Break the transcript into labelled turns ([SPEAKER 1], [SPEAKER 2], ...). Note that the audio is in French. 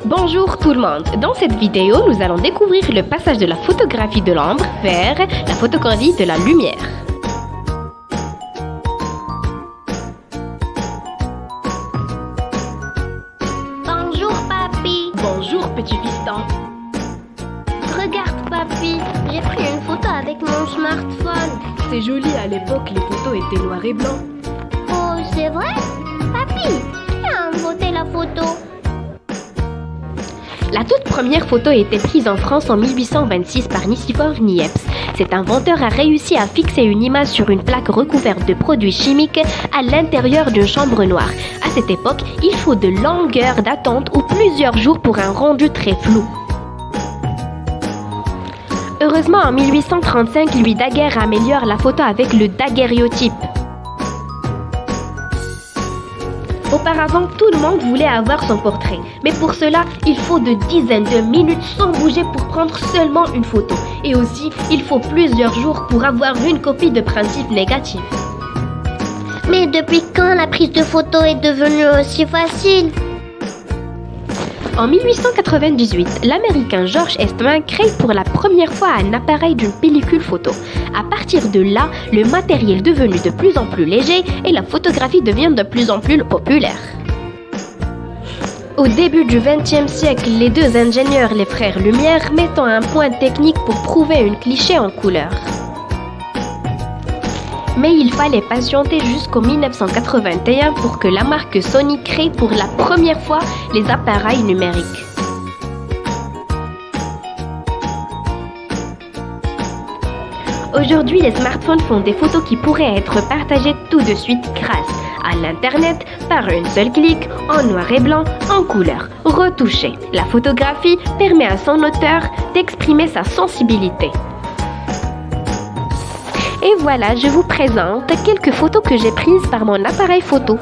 [SPEAKER 1] Bonjour tout le monde. Dans cette vidéo, nous allons découvrir le passage de la photographie de l'ombre vers la photographie de la lumière.
[SPEAKER 2] Bonjour papi.
[SPEAKER 1] Bonjour petit fiston.
[SPEAKER 2] Regarde papi, j'ai pris une photo avec mon smartphone.
[SPEAKER 1] C'est joli, à l'époque les photos étaient noir et blanc.
[SPEAKER 2] Oh, c'est vrai? Papi, qui a inventé la photo?
[SPEAKER 1] La toute première photo a été prise en France en 1826 par Nicéphore Niepce. Cet inventeur a réussi à fixer une image sur une plaque recouverte de produits chimiques à l'intérieur d'une chambre noire. À cette époque, il faut de longues heures d'attente ou plusieurs jours pour un rendu très flou. Heureusement, en 1835, Louis Daguerre améliore la photo avec le daguerréotype. Auparavant, tout le monde voulait avoir son portrait. Mais pour cela, il faut de dizaines de minutes sans bouger pour prendre seulement une photo. Et aussi, il faut plusieurs jours pour avoir une copie de principe négatif.
[SPEAKER 2] Mais depuis quand la prise de photo est devenue aussi facile?
[SPEAKER 1] En 1898, l'Américain George Eastman crée pour la première fois un appareil d'une pellicule photo. À partir de là, le matériel est devenu de plus en plus léger et la photographie devient de plus en plus populaire. Au début du XXe siècle, les deux ingénieurs, les frères Lumière, mettent un point technique pour prouver une cliché en couleur. Mais il fallait patienter jusqu'en 1981 pour que la marque Sony crée pour la première fois les appareils numériques. Aujourd'hui, les smartphones font des photos qui pourraient être partagées tout de suite grâce à l'Internet, par un seul clic, en noir et blanc, en couleur, retouché. La photographie permet à son auteur d'exprimer sa sensibilité. Et voilà, je vous présente quelques photos que j'ai prises par mon appareil photo.